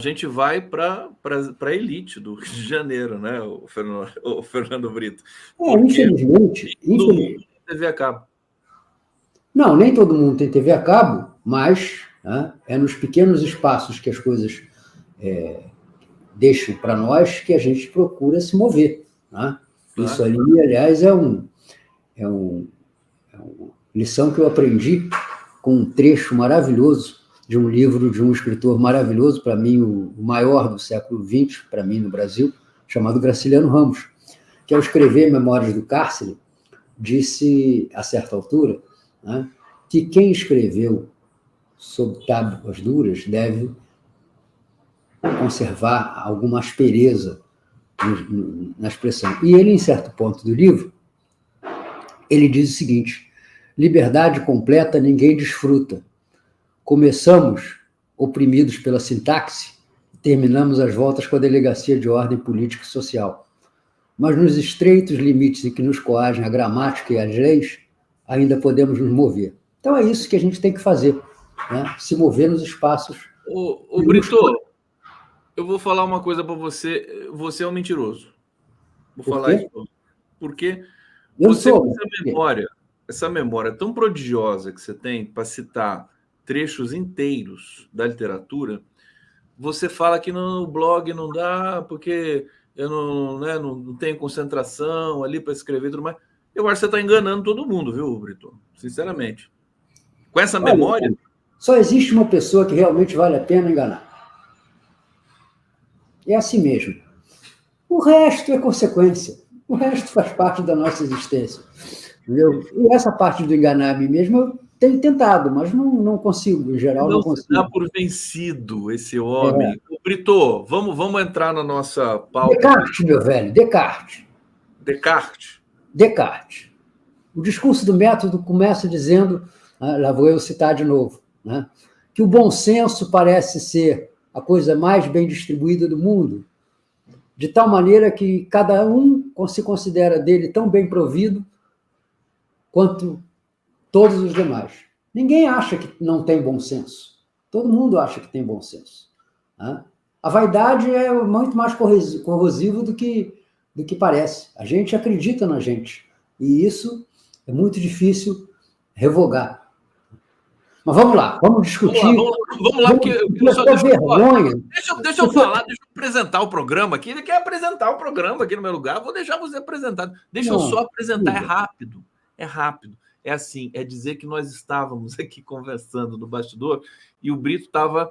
a gente vai para a elite do Rio de Janeiro, né, o Fernando Brito? Infelizmente. Todo mundo tem TV a cabo. Não, nem todo mundo tem TV a cabo, mas né, é nos pequenos espaços que as coisas deixam para nós que a gente procura se mover. Né? Claro. Isso ali, aliás, é uma lição que eu aprendi com um trecho maravilhoso de um livro de um escritor maravilhoso, para mim, o maior do século XX, para mim, no Brasil, chamado Graciliano Ramos, que ao escrever Memórias do Cárcere, disse, a certa altura, né, que quem escreveu sob tábuas duras deve conservar alguma aspereza na expressão. E ele, em certo ponto do livro, ele diz o seguinte: liberdade completa ninguém desfruta. Começamos oprimidos pela sintaxe, terminamos as voltas com a delegacia de ordem política e social. Mas nos estreitos limites em que nos coagem a gramática e as leis, ainda podemos nos mover. Então é isso que a gente tem que fazer, né? Se mover nos espaços. Ô Brito, eu vou falar uma coisa para você. Você é um mentiroso. Vou falar isso. Porque você, com essa memória tão prodigiosa que você tem para citar trechos inteiros da literatura, você fala que no blog não dá, porque eu não tenho concentração ali para escrever tudo mais. Eu acho que você está enganando todo mundo, viu, Brito? Sinceramente. Com essa memória... Só existe uma pessoa que realmente vale a pena enganar. É assim mesmo. O resto é consequência. O resto faz parte da nossa existência. Entendeu? E essa parte do enganar a mim mesmo eu tenho tentado, mas não consigo, em geral não consigo. Não dá por vencido esse homem. Brito, vamos entrar na nossa pauta. Descartes, meu velho, Descartes. Descartes. O discurso do método começa dizendo, lá vou eu citar de novo, né, que o bom senso parece ser a coisa mais bem distribuída do mundo, de tal maneira que cada um se considera dele tão bem provido quanto todos os demais. Ninguém acha que não tem bom senso. Todo mundo acha que tem bom senso. Né? A vaidade é muito mais corrosiva do que parece. A gente acredita na gente. E isso é muito difícil revogar. Mas vamos lá, vamos discutir. Vamos lá, porque eu só vergonha. Deixa eu falar, deixa eu apresentar o programa aqui. Ele quer apresentar o programa aqui no meu lugar, vou deixar você apresentar. Deixa eu só apresentar, é rápido. É assim, é dizer que nós estávamos aqui conversando no bastidor e o Brito estava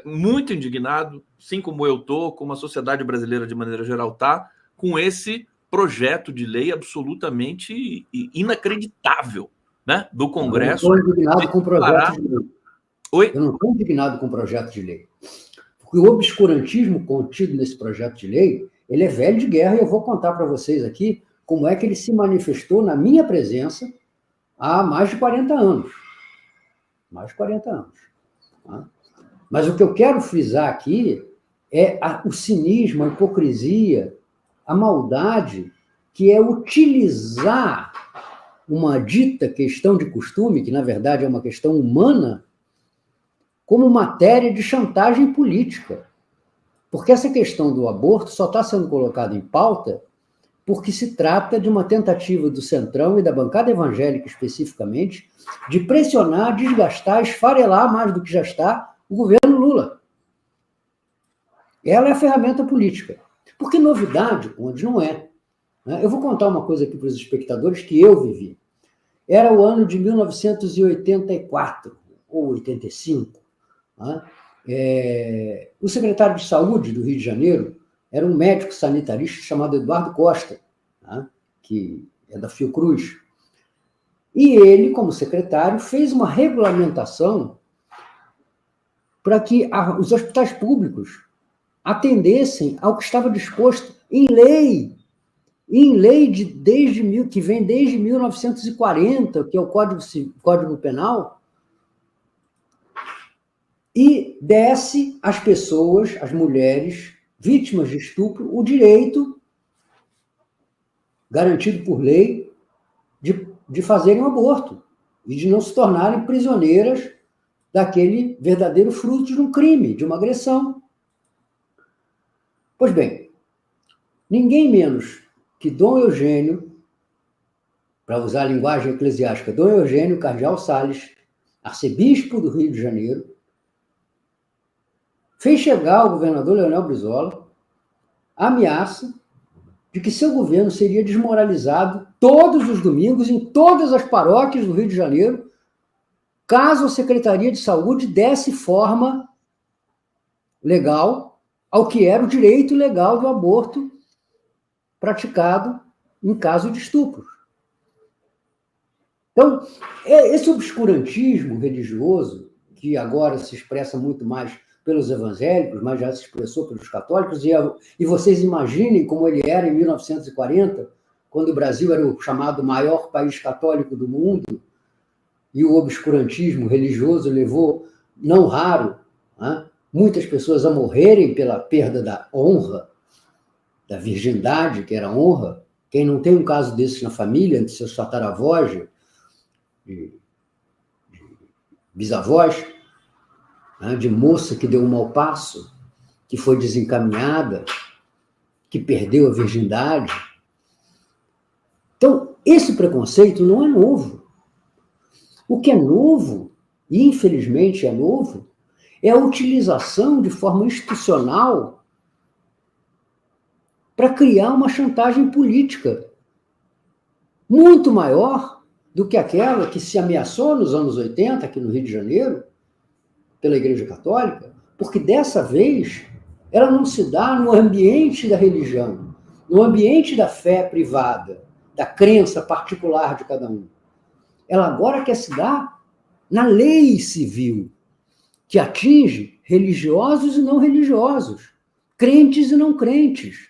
muito indignado, assim como eu estou, como a sociedade brasileira de maneira geral está, com esse projeto de lei absolutamente inacreditável, né, do Congresso. Eu não estou indignado com o projeto de lei. Oi? Eu não estou indignado com o projeto de lei. Porque o obscurantismo contido nesse projeto de lei, ele é velho de guerra e eu vou contar para vocês aqui como é que ele se manifestou na minha presença há mais de 40 anos. Mais de 40 anos. Tá? Mas o que eu quero frisar aqui é o cinismo, a hipocrisia, a maldade, que é utilizar uma dita questão de costume, que na verdade é uma questão humana, como matéria de chantagem política. Porque essa questão do aborto só está sendo colocada em pauta porque se trata de uma tentativa do Centrão e da bancada evangélica especificamente de pressionar, desgastar, esfarelar mais do que já está o governo Lula. Ela é a ferramenta política. Porque novidade, onde não é. Eu vou contar uma coisa aqui para os espectadores que eu vivi. Era o ano de 1984 ou 85. O secretário de Saúde do Rio de Janeiro era um médico sanitarista chamado Eduardo Costa, que é da Fiocruz. E ele, como secretário, fez uma regulamentação para que os hospitais públicos atendessem ao que estava disposto em lei que vem desde 1940, que é o Código Penal, e desse às pessoas, às mulheres, vítimas de estupro, o direito, garantido por lei, de fazerem um aborto e de não se tornarem prisioneiras daquele verdadeiro fruto de um crime, de uma agressão. Pois bem, ninguém menos que Dom Eugênio, para usar a linguagem eclesiástica, Dom Eugênio Cardeal Sales, arcebispo do Rio de Janeiro, fez chegar ao governador Leonel Brizola a ameaça de que seu governo seria desmoralizado todos os domingos em todas as paróquias do Rio de Janeiro, caso a Secretaria de Saúde desse forma legal ao que era o direito legal do aborto praticado em caso de estupro. Então, esse obscurantismo religioso, que agora se expressa muito mais pelos evangélicos, mas já se expressou pelos católicos, e vocês imaginem como ele era em 1940, quando o Brasil era o chamado maior país católico do mundo, e o obscurantismo religioso levou, não raro, muitas pessoas a morrerem pela perda da honra, da virgindade, que era honra. Quem não tem um caso desses na família, entre seus tataravós, de bisavós, de moça que deu um mau passo, que foi desencaminhada, que perdeu a virgindade. Então, esse preconceito não é novo. O que é novo, e infelizmente é novo, é a utilização de forma institucional para criar uma chantagem política muito maior do que aquela que se ameaçou nos anos 80, aqui no Rio de Janeiro, pela Igreja Católica, porque dessa vez ela não se dá no ambiente da religião, no ambiente da fé privada, da crença particular de cada um. Ela agora quer se dar na lei civil, que atinge religiosos e não religiosos, crentes e não crentes.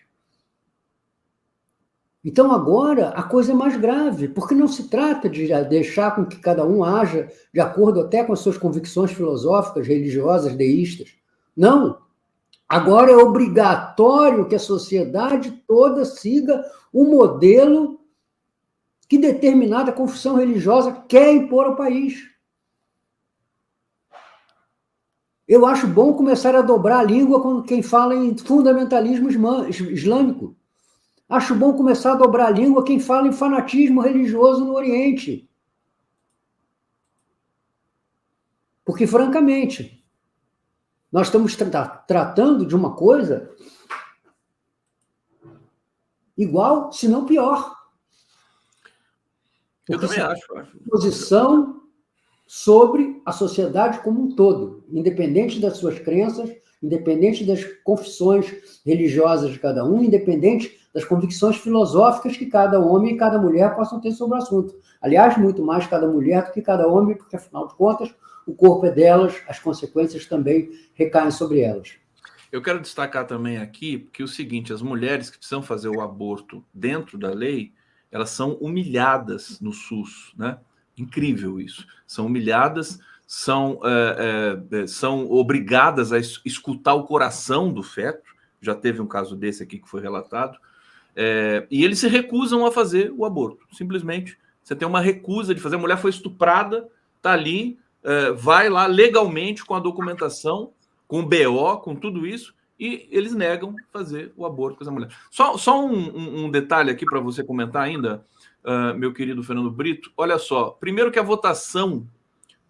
Então, agora, a coisa é mais grave, porque não se trata de deixar com que cada um haja de acordo até com as suas convicções filosóficas, religiosas, deístas. Não. Agora é obrigatório que a sociedade toda siga o modelo que determinada confissão religiosa quer impor ao país. Eu acho bom começar a dobrar a língua com quem fala em fundamentalismo islâmico. Acho bom começar a dobrar a língua quem fala em fanatismo religioso no Oriente. Porque, francamente, nós estamos tratando de uma coisa igual, se não pior. Eu também acho. Posição sobre a sociedade como um todo, independente das suas crenças, independente das confissões religiosas de cada um, independente das convicções filosóficas que cada homem e cada mulher possam ter sobre o assunto. Aliás, muito mais cada mulher do que cada homem, porque, afinal de contas, o corpo é delas, as consequências também recaem sobre elas. Eu quero destacar também aqui que o seguinte, as mulheres que precisam fazer o aborto dentro da lei, elas são humilhadas no SUS, né? Incrível isso. São humilhadas, são obrigadas a escutar o coração do feto. Já teve um caso desse aqui que foi relatado. E eles se recusam a fazer o aborto. Simplesmente, você tem uma recusa de fazer. A mulher foi estuprada, está ali, vai lá legalmente com a documentação, com o BO, com tudo isso, e eles negam fazer o aborto com essa mulher. Só um detalhe aqui para você comentar ainda, meu querido Fernando Brito. Olha só, primeiro que a votação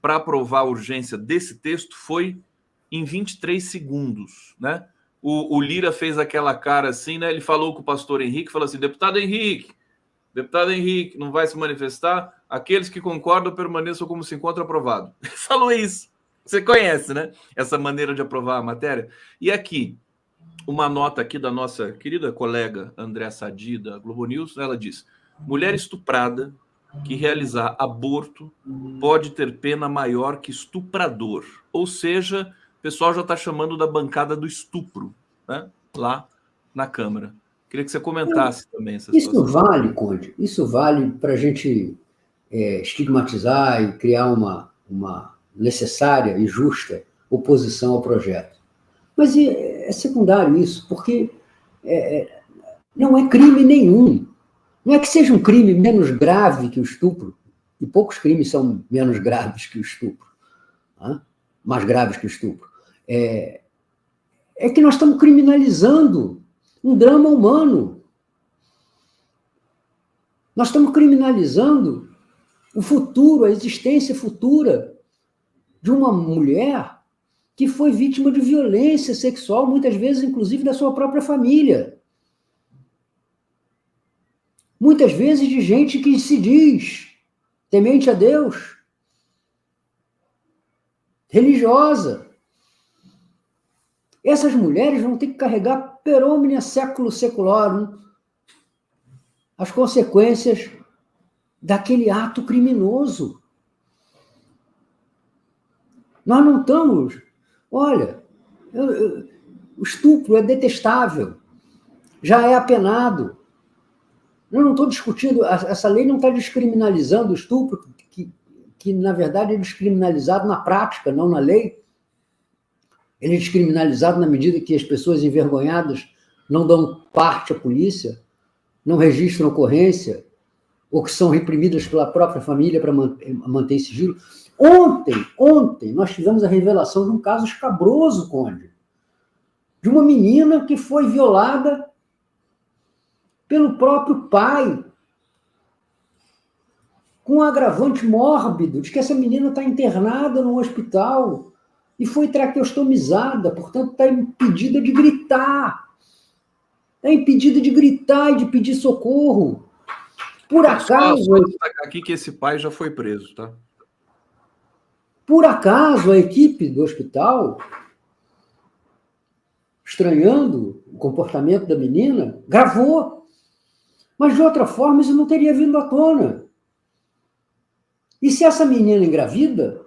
para aprovar a urgência desse texto foi em 23 segundos, né? O Lira fez aquela cara assim, né? Ele falou com o pastor Henrique, falou assim, deputado Henrique, não vai se manifestar? Aqueles que concordam permaneçam como se encontra aprovado. Ele falou isso. Você conhece, né? Essa maneira de aprovar a matéria. E aqui, uma nota aqui da nossa querida colega Andréa Sadi, da Globo News, ela diz, mulher estuprada que realizar aborto pode ter pena maior que estuprador. Ou seja, o pessoal já está chamando da bancada do estupro, né? Lá na Câmara. Queria que você comentasse também essa situação. Isso vale, Conde, isso vale para a gente estigmatizar e criar uma necessária e justa oposição ao projeto. Mas é secundário isso, porque não é crime nenhum. Não é que seja um crime menos grave que o estupro, e poucos crimes são menos graves que o estupro, mais graves que o estupro. É que nós estamos criminalizando um drama humano. Nós estamos criminalizando o futuro, a existência futura de uma mulher que foi vítima de violência sexual, muitas vezes, inclusive, da sua própria família. Muitas vezes de gente que se diz temente a Deus, religiosa. Essas mulheres vão ter que carregar per omnia século seculorum as consequências daquele ato criminoso. Nós não estamos... Olha, o estupro é detestável, já é apenado. Eu não estou discutindo, essa lei não está descriminalizando o estupro, que na verdade é descriminalizado na prática, não na lei. Ele é descriminalizado na medida que as pessoas envergonhadas não dão parte à polícia, não registram ocorrência, ou que são reprimidas pela própria família para manter sigilo. Ontem, nós tivemos a revelação de um caso escabroso, Conde, de uma menina que foi violada pelo próprio pai, com um agravante mórbido de que essa menina está internada num hospital e foi traqueostomizada, portanto está impedida de gritar. Está impedida de gritar e de pedir socorro. Por acaso... Só destacar aqui que esse pai já foi preso, tá? Por acaso, a equipe do hospital, estranhando o comportamento da menina, gravou. Mas, de outra forma, isso não teria vindo à tona. E se essa menina engravida,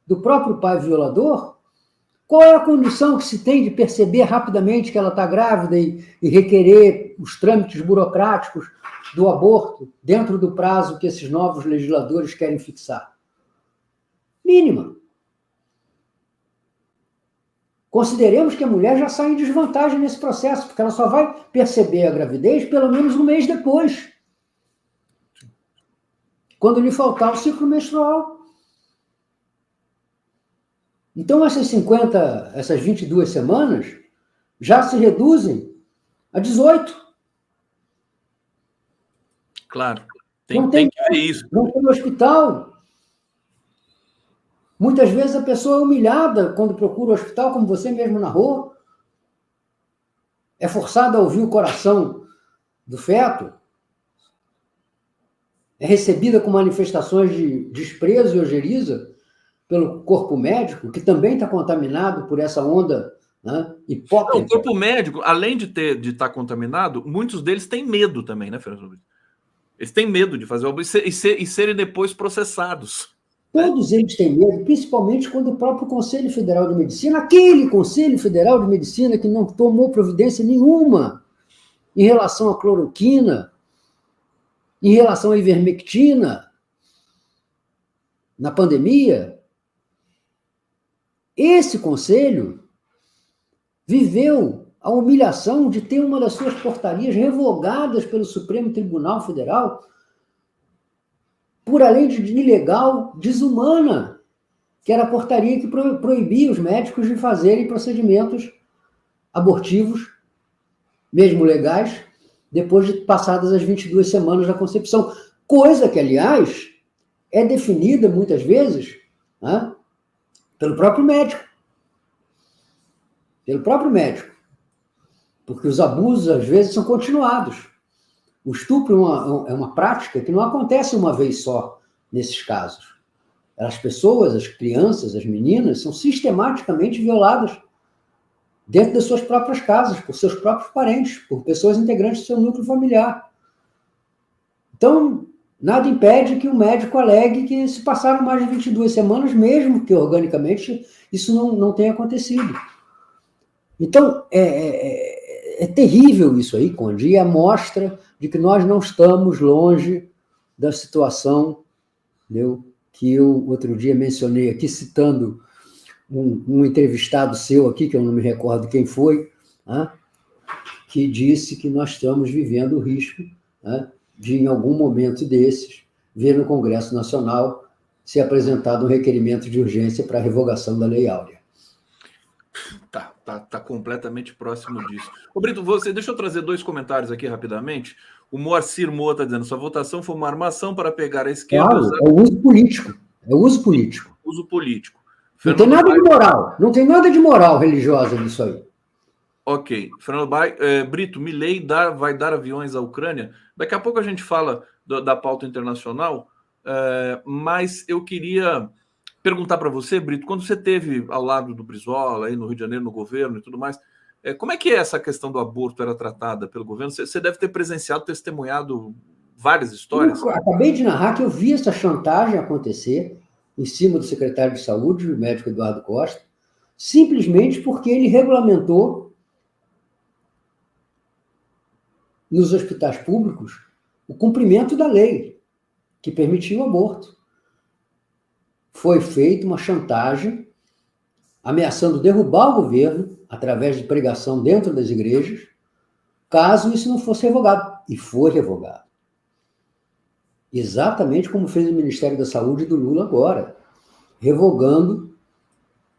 do próprio pai violador, qual é a condição que se tem de perceber rapidamente que ela está grávida e requerer os trâmites burocráticos do aborto dentro do prazo que esses novos legisladores querem fixar? Mínima. Consideremos que a mulher já sai em desvantagem nesse processo, porque ela só vai perceber a gravidez pelo menos um mês depois, quando lhe faltar o ciclo menstrual. Então, essas 22 semanas já se reduzem a 18. Claro, tem que ver isso. Não tem hospital. Muitas vezes a pessoa é humilhada quando procura o hospital, como você mesmo narrou. É forçada a ouvir o coração do feto. É recebida com manifestações de desprezo e ojeriza pelo corpo médico, que também está contaminado por essa onda, né, hipócrita. Não, o corpo médico, além de estar contaminado, muitos deles têm medo também, né, Fernando? Eles têm medo de fazer o e serem depois processados. Todos eles têm medo, principalmente quando o próprio Conselho Federal de Medicina, aquele Conselho Federal de Medicina que não tomou providência nenhuma em relação à cloroquina, em relação à ivermectina, na pandemia, esse Conselho viveu a humilhação de ter uma das suas portarias revogadas pelo Supremo Tribunal Federal por além de ilegal, desumana, que era a portaria que proibia os médicos de fazerem procedimentos abortivos, mesmo legais, depois de passadas as 22 semanas da concepção. Coisa que, aliás, é definida, muitas vezes, né, pelo próprio médico. Pelo próprio médico. Porque os abusos, às vezes, são continuados. O estupro é uma prática que não acontece uma vez só nesses casos. As pessoas, as crianças, as meninas, são sistematicamente violadas dentro das suas próprias casas, por seus próprios parentes, por pessoas integrantes do seu núcleo familiar. Então, nada impede que o médico alegue que se passaram mais de 22 semanas, mesmo que organicamente isso não tenha acontecido. Então, é terrível isso aí, Conde, e é mostra de que nós não estamos longe da situação, entendeu, que eu outro dia mencionei aqui, citando um entrevistado seu aqui, que eu não me recordo quem foi, né, que disse que nós estamos vivendo o risco, né, de, em algum momento desses, ver no Congresso Nacional ser apresentado um requerimento de urgência para a revogação da Lei Áurea. Tá Tá completamente próximo disso. Ô, Brito, deixa eu trazer 2 comentários aqui rapidamente. O Moacir Moa está dizendo: sua votação foi uma armação para pegar a esquerda. Claro, é o uso político. É o uso político. Uso político. Não tem nada de moral. Não tem nada de moral religiosa nisso aí. Ok. Fernando Brito, Milei vai dar aviões à Ucrânia. Daqui a pouco a gente fala da pauta internacional, mas eu queria perguntar para você, Brito, quando você esteve ao lado do Brizola, aí no Rio de Janeiro, no governo e tudo mais, como é que essa questão do aborto era tratada pelo governo? Você deve ter presenciado, testemunhado várias histórias. Eu acabei de narrar que eu vi essa chantagem acontecer em cima do secretário de Saúde, o médico Eduardo Costa, simplesmente porque ele regulamentou nos hospitais públicos o cumprimento da lei que permitia o aborto. Foi feita uma chantagem ameaçando derrubar o governo através de pregação dentro das igrejas, caso isso não fosse revogado. E foi revogado. Exatamente como fez o Ministério da Saúde do Lula agora, revogando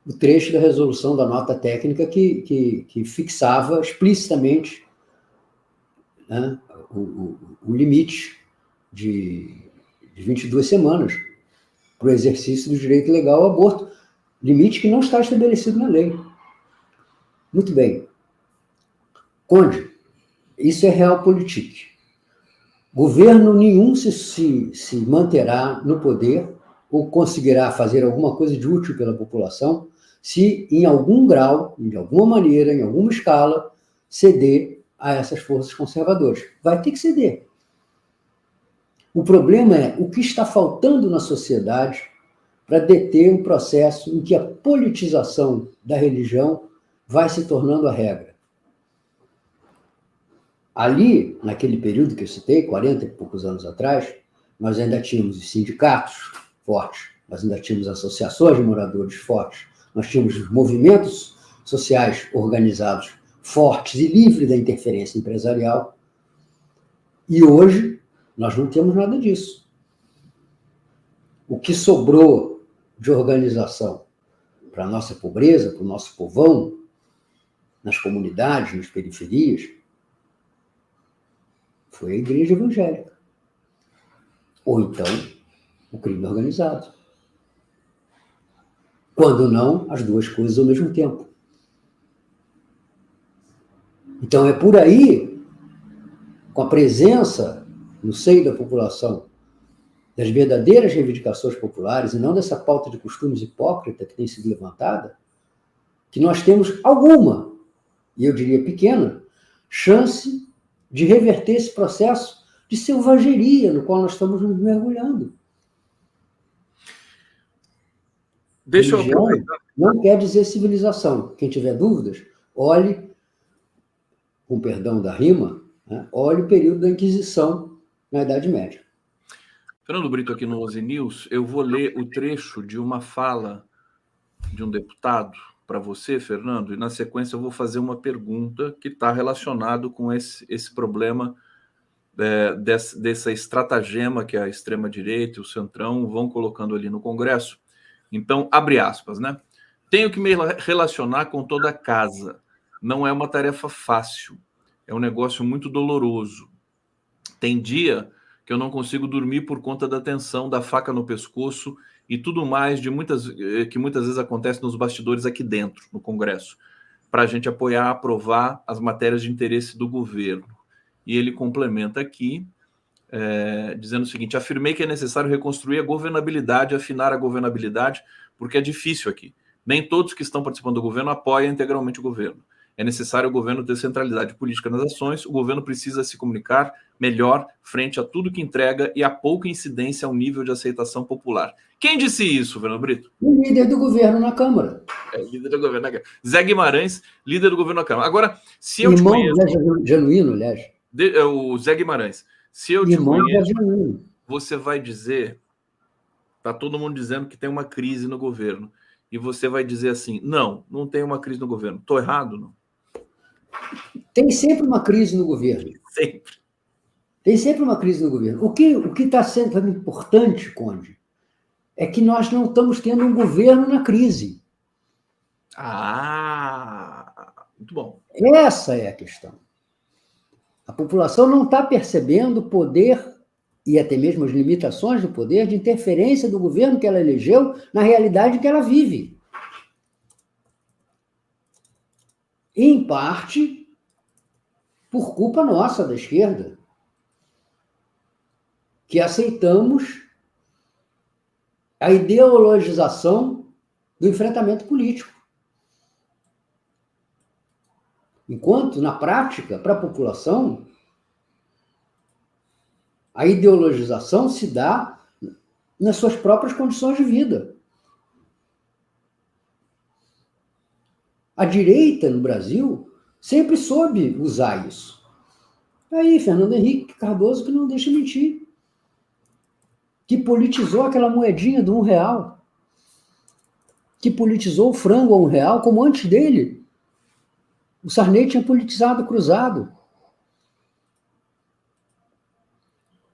o trecho da resolução da nota técnica que fixava explicitamente, né, o limite de 22 semanas para o exercício do direito legal ao aborto, limite que não está estabelecido na lei. Muito bem. Conde, isso é realpolitik. Governo nenhum se manterá no poder ou conseguirá fazer alguma coisa de útil pela população se, em algum grau, de alguma maneira, em alguma escala, ceder a essas forças conservadoras. Vai ter que ceder. O problema é o que está faltando na sociedade para deter um processo em que a politização da religião vai se tornando a regra. Ali, naquele período que eu citei, 40 e poucos anos atrás, nós ainda tínhamos os sindicatos fortes, nós ainda tínhamos associações de moradores fortes, nós tínhamos movimentos sociais organizados fortes e livres da interferência empresarial. E hoje, nós não temos nada disso. O que sobrou de organização para a nossa pobreza, para o nosso povão, nas comunidades, nas periferias, foi a igreja evangélica. Ou então, o crime organizado. Quando não, as duas coisas ao mesmo tempo. Então, é por aí, com a presença no seio da população das verdadeiras reivindicações populares e não dessa pauta de costumes hipócrita que tem sido levantada, que nós temos alguma, e eu diria pequena, chance de reverter esse processo de selvageria no qual nós estamos nos mergulhando. Deixa eu aproveitar. Não quer dizer civilização. Quem tiver dúvidas, olhe, com perdão da rima, né, olhe o período da Inquisição na Idade Média. Fernando Brito, aqui no Oze News, eu vou ler o trecho de uma fala de um deputado para você, Fernando, e na sequência eu vou fazer uma pergunta que está relacionado com esse problema dessa estratagema que a extrema-direita e o Centrão vão colocando ali no Congresso. Então, abre aspas, né? Tenho que me relacionar com toda a casa. Não é uma tarefa fácil. É um negócio muito doloroso. Tem dia que eu não consigo dormir por conta da tensão, da faca no pescoço e tudo mais que muitas vezes acontece nos bastidores aqui dentro, no Congresso, para a gente apoiar, aprovar as matérias de interesse do governo. E ele complementa aqui, dizendo o seguinte: afirmei que é necessário reconstruir a governabilidade, afinar a governabilidade, porque é difícil aqui. Nem todos que estão participando do governo apoiam integralmente o governo. É necessário o governo ter centralidade política nas ações, o governo precisa se comunicar melhor frente a tudo que entrega e a pouca incidência ao nível de aceitação popular. Quem disse isso, Fernando Brito? O líder do governo na Câmara. Líder do governo na Câmara. Zé Guimarães, líder do governo na Câmara. Agora, se eu irmão te conheço... genuíno, aliás. O Zé Guimarães. Se eu te conheço, você vai dizer... Está todo mundo dizendo que tem uma crise no governo. E você vai dizer assim, não tem uma crise no governo. Estou errado, não? Tem sempre uma crise no governo. Sempre. Tem sempre uma crise no governo. O que está sendo importante, Conde, é que nós não estamos tendo um governo na crise. Muito bom. Essa é a questão. A população não está percebendo o poder e até mesmo as limitações do poder de interferência do governo que ela elegeu na realidade que ela vive. Em parte, por culpa nossa, da esquerda, que aceitamos a ideologização do enfrentamento político. Enquanto, na prática, para a população, a ideologização se dá nas suas próprias condições de vida. A direita no Brasil sempre soube usar isso. Aí, Fernando Henrique Cardoso, que não deixa mentir, que politizou aquela moedinha do R$1, que politizou o frango a R$1, como antes dele o Sarney tinha politizado o cruzado.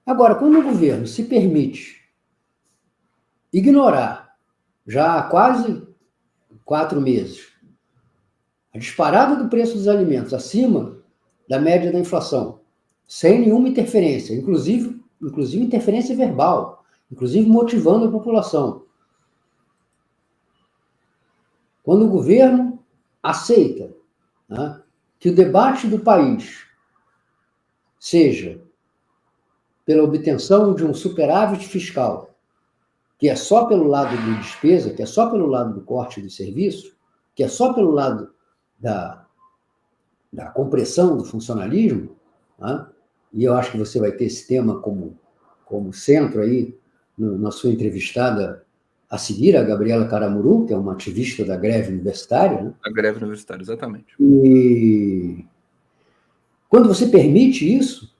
Agora, quando o governo se permite ignorar, já há quase 4 meses, a disparada do preço dos alimentos acima da média da inflação, sem nenhuma interferência, inclusive interferência verbal, inclusive motivando a população. Quando o governo aceita, né, que o debate do país seja pela obtenção de um superávit fiscal, que é só pelo lado de despesa, que é só pelo lado do corte de serviço, que é só pelo lado da compressão do funcionalismo, né? E eu acho que você vai ter esse tema como centro aí na sua entrevistada a seguir, a Gabriela Caramuru, que é uma ativista da greve universitária. Né? A greve universitária, exatamente. E quando você permite isso,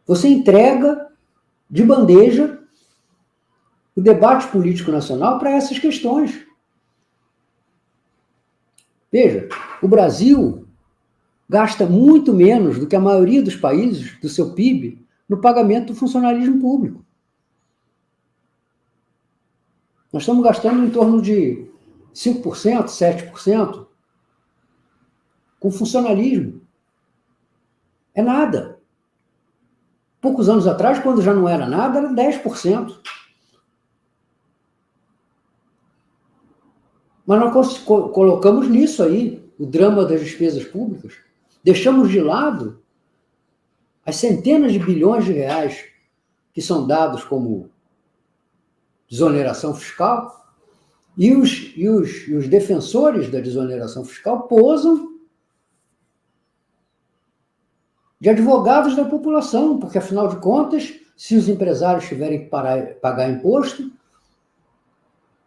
você entrega de bandeja o debate político nacional para essas questões. Veja, o Brasil gasta muito menos do que a maioria dos países do seu PIB no pagamento do funcionalismo público. Nós estamos gastando em torno de 5%, 7% com funcionalismo. É nada. Poucos anos atrás, quando já não era nada, era 10%. Mas nós colocamos nisso aí o drama das despesas públicas. Deixamos de lado as centenas de bilhões de reais que são dados como desoneração fiscal e os defensores da desoneração fiscal posam de advogados da população, porque, afinal de contas, se os empresários tiverem que pagar imposto,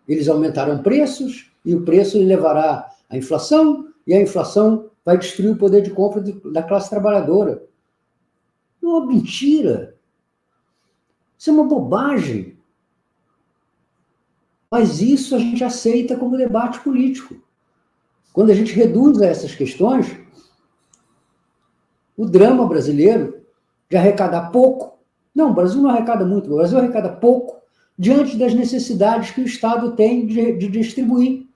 eles aumentarão preços, e o preço levará à inflação, e a inflação vai destruir o poder de compra da classe trabalhadora. É uma mentira. Isso é uma bobagem. Mas isso a gente aceita como debate político. Quando a gente reduz a essas questões, o drama brasileiro de arrecadar pouco. Não, o Brasil não arrecada muito, o Brasil arrecada pouco diante das necessidades que o Estado tem de distribuir.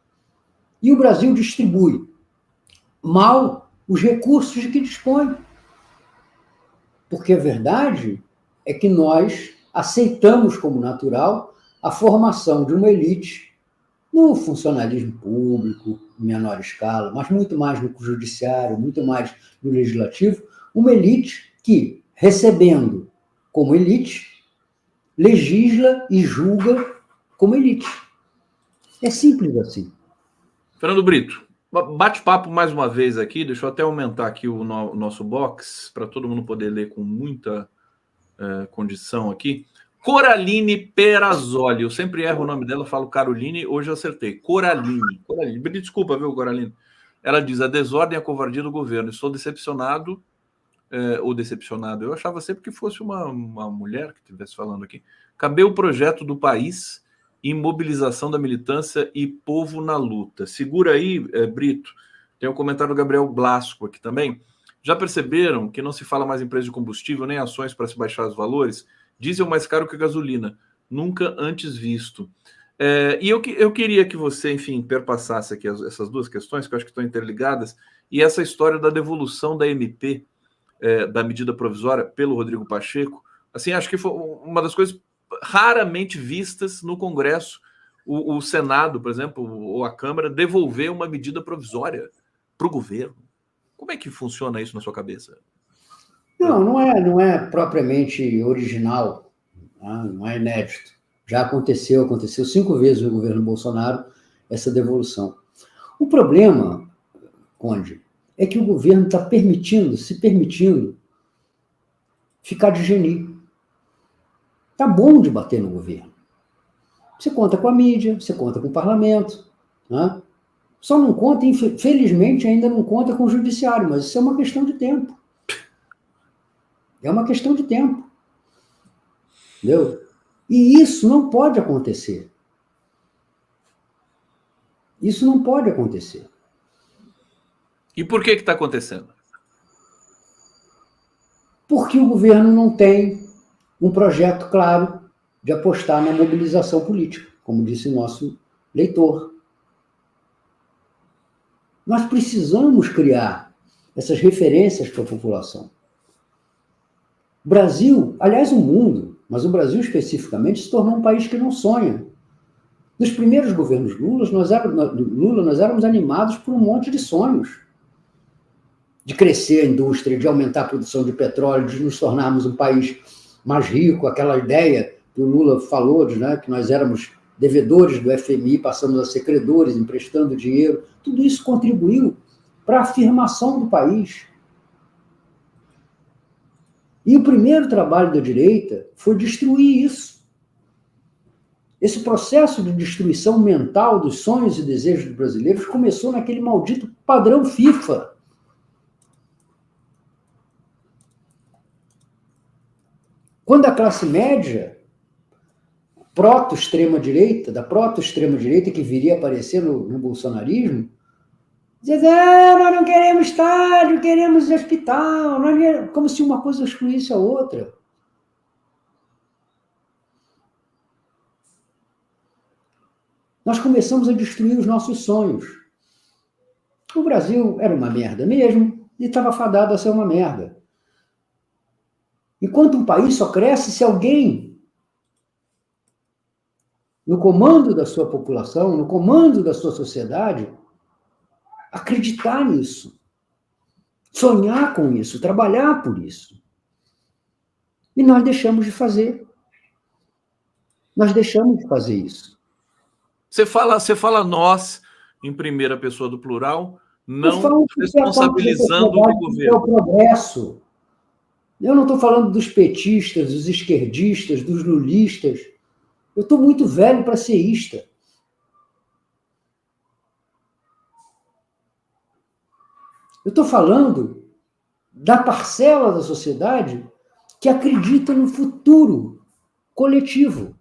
E o Brasil distribui mal os recursos de que dispõe. Porque a verdade é que nós aceitamos como natural a formação de uma elite no funcionalismo público, em menor escala, mas muito mais no judiciário, muito mais no legislativo, uma elite que, recebendo como elite, legisla e julga como elite. É simples assim. Fernando Brito, bate-papo mais uma vez aqui, deixa eu até aumentar aqui o nosso box, para todo mundo poder ler com muita condição aqui. Coraline Perazzoli, eu sempre erro o nome dela, falo Caroline, hoje eu acertei. Coraline. Desculpa, viu, Coraline? Ela diz, a desordem e a covardia do governo. Estou decepcionado, ou decepcionado. Eu achava sempre que fosse uma mulher que estivesse falando aqui. Cabeu o projeto do país em mobilização da militância e povo na luta. Segura aí, Brito. Tem um comentário do Gabriel Blasco aqui também. Já perceberam que não se fala mais em preço de combustível, nem ações para se baixar os valores? Diesel mais caro que gasolina, nunca antes visto. E eu queria que você, enfim, perpassasse aqui essas duas questões, que eu acho que estão interligadas, E essa história da devolução da MP, da medida provisória, pelo Rodrigo Pacheco, assim, acho que foi uma das coisas raramente vistas no Congresso. O Senado, por exemplo, ou a Câmara, devolver uma medida provisória para o governo. Como é que funciona isso na sua cabeça? Não é propriamente original, não é inédito. Já aconteceu 5 vezes no governo Bolsonaro essa devolução. O problema, Conde, é que o governo está se permitindo ficar de geni. Está bom de bater no governo. Você conta com a mídia, você conta com o parlamento, né? Só não conta, infelizmente, ainda não conta com o judiciário, mas isso é uma questão de tempo. É uma questão de tempo. Entendeu? E isso não pode acontecer. Isso não pode acontecer. E por que está acontecendo? Porque o governo não tem um projeto claro de apostar na mobilização política, como disse nosso leitor. Nós precisamos criar essas referências para a população. O Brasil, aliás, o mundo, mas o Brasil especificamente, se tornou um país que não sonha. Nos primeiros governos Lula, nós éramos animados por um monte de sonhos. De crescer a indústria, de aumentar a produção de petróleo, de nos tornarmos um país mais rico, aquela ideia que o Lula falou, né, que nós éramos devedores do FMI, passamos a ser credores, emprestando dinheiro. Tudo isso contribuiu para a afirmação do país. E o primeiro trabalho da direita foi destruir isso. Esse processo de destruição mental dos sonhos e desejos dos brasileiros começou naquele maldito padrão FIFA. Quando a classe média, da proto-extrema-direita que viria a aparecer no bolsonarismo, dizia, nós não queremos estádio, queremos hospital, como se uma coisa excluísse a outra. Nós começamos a destruir os nossos sonhos. O Brasil era uma merda mesmo e estava fadado a ser uma merda. Enquanto um país só cresce se alguém, no comando da sua população, no comando da sua sociedade, acreditar nisso, sonhar com isso, trabalhar por isso. E nós deixamos de fazer. Nós deixamos de fazer isso. Você fala nós, em primeira pessoa do plural, não responsabilizando o governo. É o progresso. Eu não estou falando dos petistas, dos esquerdistas, dos lulistas. Eu estou muito velho para ser ista. Eu estou falando da parcela da sociedade que acredita no futuro coletivo.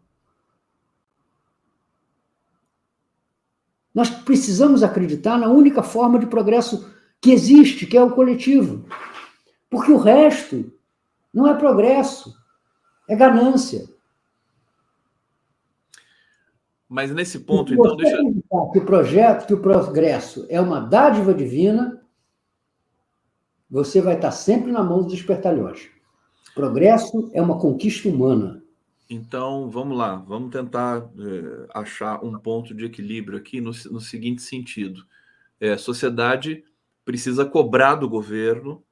Nós precisamos acreditar na única forma de progresso que existe, que é o coletivo. Porque o resto não é progresso, é ganância. Mas nesse ponto, então, deixa... Que o progresso é uma dádiva divina, você vai estar sempre na mão dos espertalhões. Progresso é uma conquista humana. Então, vamos lá, vamos tentar achar um ponto de equilíbrio aqui no seguinte sentido. A sociedade precisa cobrar do governo,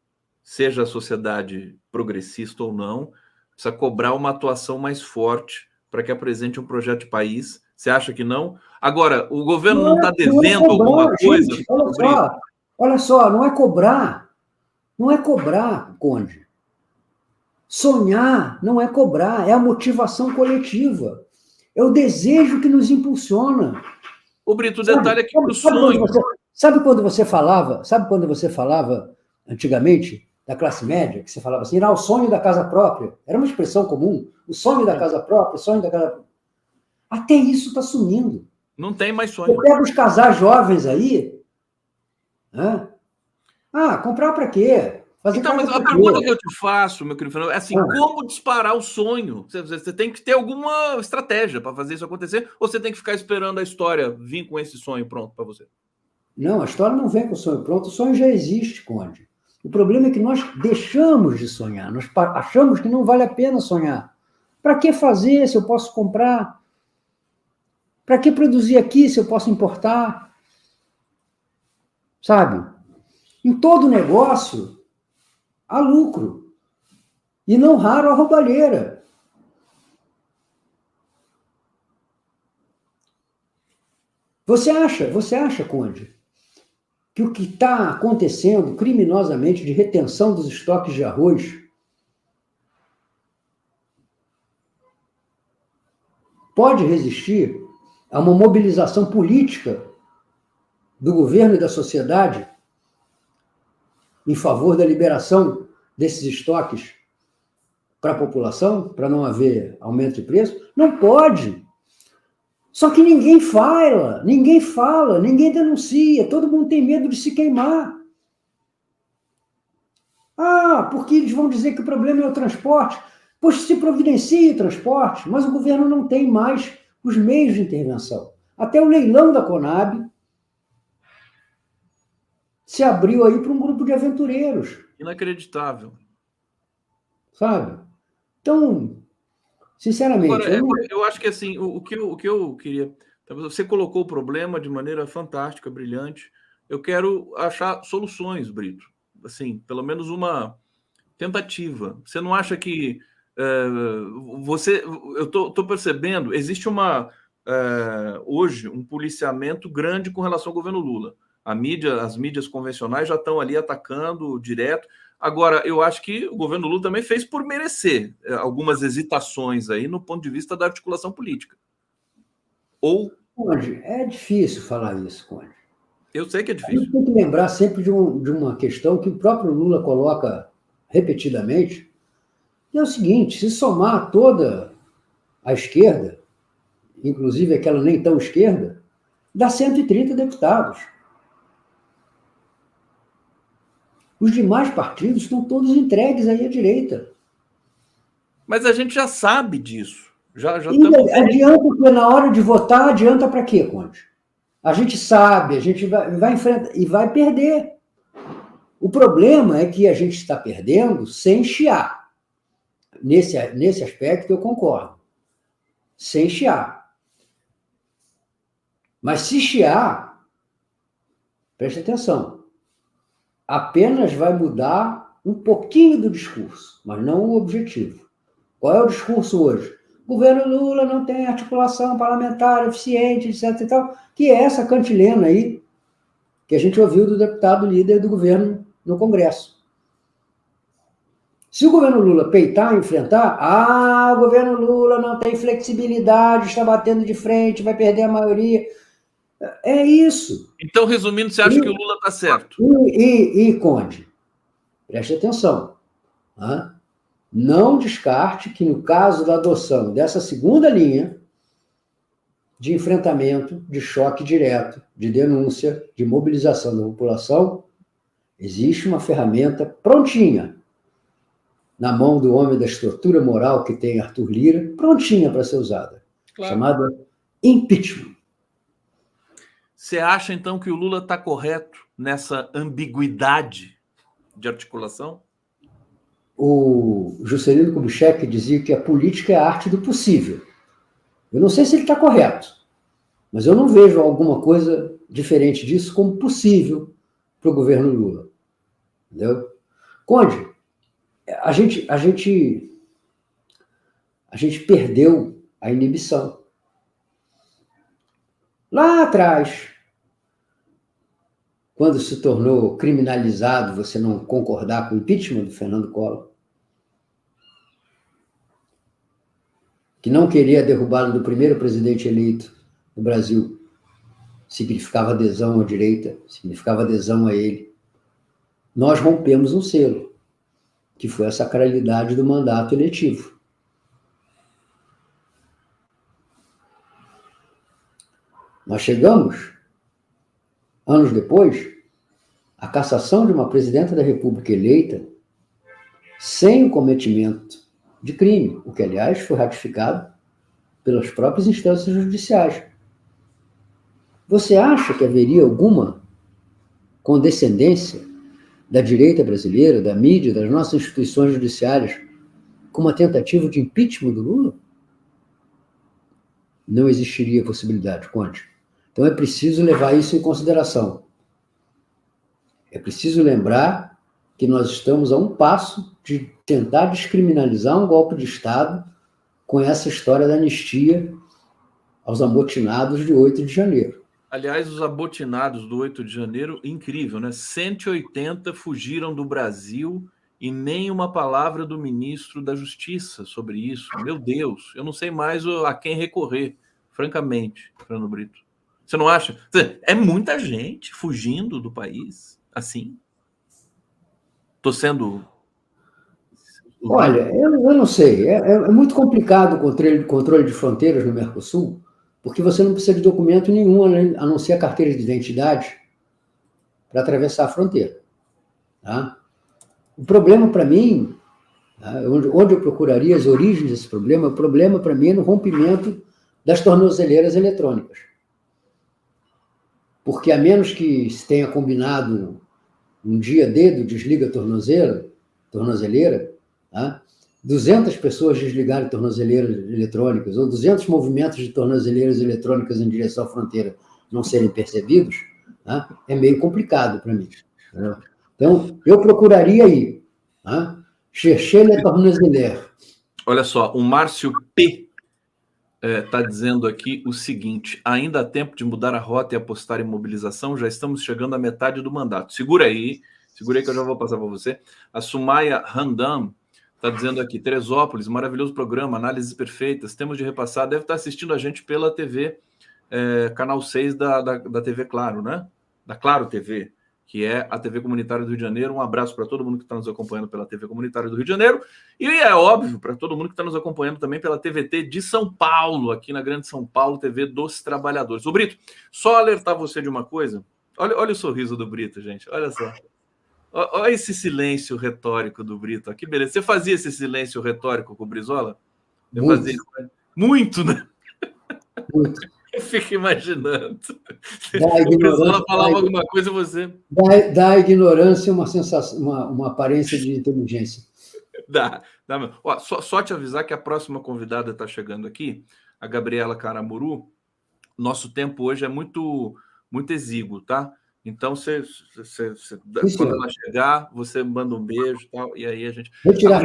seja a sociedade progressista ou não, precisa cobrar uma atuação mais forte para que apresente um projeto de país. Você acha que não? Agora, o governo não está devendo alguma coisa? Gente, olha só, não é cobrar. Não é cobrar, Conde. Sonhar não é cobrar, é a motivação coletiva. É o desejo que nos impulsiona. O Brito, o detalhe é que o sonho... Sabe quando você falava antigamente da classe média, que você falava assim, o sonho da casa própria? Era uma expressão comum. O sonho da casa própria, o sonho da casa... Até isso está sumindo. Não tem mais sonho. Você pega os casais jovens aí... comprar para quê? Então, mas a pergunta que eu te faço, meu querido Fernando, é assim, como disparar o sonho? Você tem que ter alguma estratégia para fazer isso acontecer, ou você tem que ficar esperando a história vir com esse sonho pronto para você? Não, a história não vem com o sonho pronto, o sonho já existe, Conde. O problema é que nós deixamos de sonhar, nós achamos que não vale a pena sonhar. Para que fazer se eu posso comprar? Para que produzir aqui se eu posso importar? Sabe? Em todo negócio há lucro. E não raro a roubalheira. Você acha, Conde, que o que está acontecendo criminosamente de retenção dos estoques de arroz pode resistir a uma mobilização política do governo e da sociedade em favor da liberação desses estoques para a população, para não haver aumento de preço? Não pode. Só que ninguém fala, ninguém denuncia, todo mundo tem medo de se queimar. Porque eles vão dizer que o problema é o transporte. Pois se providencia o transporte, mas o governo não tem mais os meios de intervenção. Até o leilão da Conab se abriu aí para um grupo de aventureiros. Inacreditável. Sabe? Então, sinceramente... Agora, eu acho que assim, o que eu queria... Você colocou o problema de maneira fantástica, brilhante. Eu quero achar soluções, Brito. Assim, pelo menos uma tentativa. Você não acha que... eu estou percebendo, existe hoje um policiamento grande com relação ao governo Lula. As mídias convencionais já estão ali atacando direto. Agora, eu acho que o governo Lula também fez por merecer algumas hesitações aí no ponto de vista da articulação política. Conde, é difícil falar isso, Conde. Eu sei que é difícil. A gente tem que lembrar sempre de uma questão que o próprio Lula coloca repetidamente, que é o seguinte: se somar toda a esquerda, inclusive aquela nem tão esquerda, dá 130 deputados. Os demais partidos estão todos entregues aí à direita. Mas a gente já sabe disso. Já adianta, porque na hora de votar, adianta para quê, Conde? A gente sabe, a gente vai enfrentar e vai perder. O problema é que a gente está perdendo sem chiar. Nesse aspecto eu concordo. Sem chiar. Mas se chiar, preste atenção, apenas vai mudar um pouquinho do discurso, mas não o objetivo. Qual é o discurso hoje? O governo Lula não tem articulação parlamentar eficiente, etc. e tal, que é essa cantilena aí que a gente ouviu do deputado líder do governo no Congresso. Se o governo Lula peitar e enfrentar, o governo Lula não tem flexibilidade, está batendo de frente, vai perder a maioria. É isso. Então, resumindo, você acha que o Lula está certo? Conde, preste atenção. Não descarte que, no caso da adoção dessa segunda linha de enfrentamento, de choque direto, de denúncia, de mobilização da população, existe uma ferramenta prontinha na mão do homem da estrutura moral que tem Arthur Lira, prontinha para ser usada, chamada impeachment. Você acha, então, que o Lula está correto nessa ambiguidade de articulação? O Juscelino Kubitschek dizia que a política é a arte do possível. Eu não sei se ele está correto, mas eu não vejo alguma coisa diferente disso como possível para o governo Lula. Entendeu? Conde, a gente perdeu a inibição. Lá atrás, quando se tornou criminalizado você não concordar com o impeachment do Fernando Collor, que não queria a derrubada do primeiro presidente eleito no Brasil, significava adesão à direita, significava adesão a ele. Nós rompemos um selo, que foi a sacralidade do mandato eletivo. Nós chegamos, anos depois, à cassação de uma presidenta da República eleita sem o cometimento de crime, o que, aliás, foi ratificado pelas próprias instâncias judiciais. Você acha que haveria alguma condescendência da direita brasileira, da mídia, das nossas instituições judiciárias, com uma tentativa de impeachment do Lula? Não existiria possibilidade, Conde. Então é preciso levar isso em consideração. É preciso lembrar que nós estamos a um passo de tentar descriminalizar um golpe de Estado com essa história da anistia aos amotinados de 8 de janeiro. Aliás, os abotinados do 8 de janeiro, incrível, né? 180 fugiram do Brasil e nem uma palavra do ministro da Justiça sobre isso. Meu Deus, eu não sei mais a quem recorrer, francamente, Fernando Brito. Você não acha? É muita gente fugindo do país, assim. Estou sendo... Olha, eu não sei. É muito complicado o controle de fronteiras no Mercosul, porque você não precisa de documento nenhum, a não ser a carteira de identidade, para atravessar a fronteira. Tá? O problema para mim, tá? Onde eu procuraria as origens desse problema, o problema para mim é no rompimento das tornozeleiras eletrônicas. Porque a menos que se tenha combinado um dia dedo, desliga a tornozeleira, tá? 200 pessoas desligarem tornozeleiras eletrônicas, ou 200 movimentos de tornozeleiras eletrônicas em direção à fronteira não serem percebidos, tá? É meio complicado para mim. Tá? Então, eu procuraria aí, tá? Chercher les tornozeleires. Olha só, o Márcio P. Está dizendo aqui o seguinte: ainda há tempo de mudar a rota e apostar em mobilização, já estamos chegando à metade do mandato. Segura aí que eu já vou passar para você. A Sumaya Randam está dizendo aqui: Teresópolis, maravilhoso programa, análises perfeitas, temos de repassar. Deve estar assistindo a gente pela TV, canal 6 da TV Claro, né? Da Claro TV, que é a TV Comunitária do Rio de Janeiro. Um abraço para todo mundo que está nos acompanhando pela TV Comunitária do Rio de Janeiro. E é óbvio, para todo mundo que está nos acompanhando também pela TVT de São Paulo, aqui na Grande São Paulo, TV dos Trabalhadores. Ô, Brito, só alertar você de uma coisa. Olha o sorriso do Brito, gente. Olha só. Olha esse silêncio retórico do Brito. Que beleza. Você fazia esse silêncio retórico com o Brizola? Muito. Fazia isso, né? Muito, né? Muito. Eu fico imaginando. O Brizola falava alguma coisa e você... Dá à ignorância uma sensação, uma aparência de inteligência. Dá. Ó, só te avisar que a próxima convidada está chegando aqui, a Gabriela Caramuru. Nosso tempo hoje é muito, muito exíguo, tá? Então, quando ela chegar, você manda um beijo e tal, e aí a gente... Vou tirar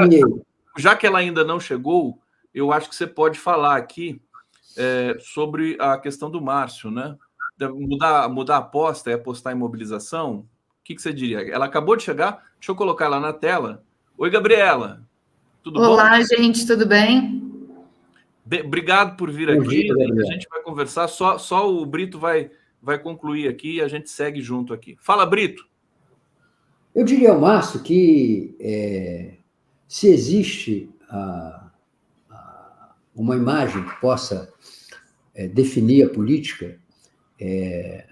já que ela ainda não chegou, eu acho que você pode falar aqui sobre a questão do Márcio, né? Mudar a aposta e apostar em mobilização. O que você diria? Ela acabou de chegar, deixa eu colocar ela na tela. Oi, Gabriela. Tudo bom? Olá, gente, tudo bem? Obrigado por vir aqui. A gente vai conversar, só o Brito vai concluir aqui e a gente segue junto aqui. Fala, Brito. Eu diria ao Márcio que se existe uma imagem que possa definir a política, é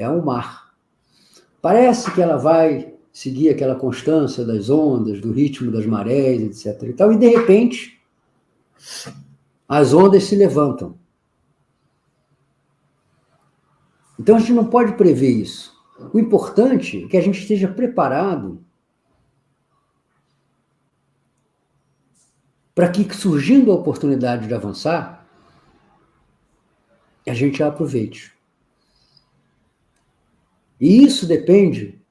o mar. Parece que ela vai seguir aquela constância das ondas, do ritmo das marés, etc. E tal, e de repente as ondas se levantam. Então a gente não pode prever isso. O importante é que a gente esteja preparado para que, surgindo a oportunidade de avançar, a gente a aproveite. E isso depende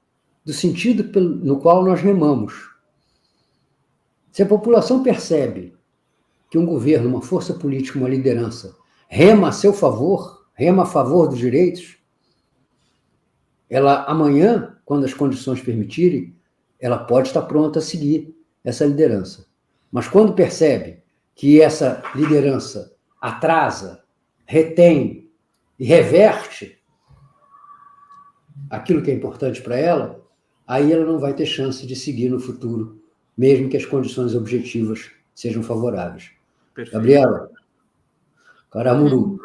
do sentido no qual nós remamos. Se a população percebe que um governo, uma força política, uma liderança, rema a seu favor, rema a favor dos direitos, ela amanhã, quando as condições permitirem, ela pode estar pronta a seguir essa liderança. Mas quando percebe que essa liderança atrasa, retém e reverte aquilo que é importante para ela, aí ela não vai ter chance de seguir no futuro, mesmo que as condições objetivas sejam favoráveis. Perfeito. Gabriela Caramuru.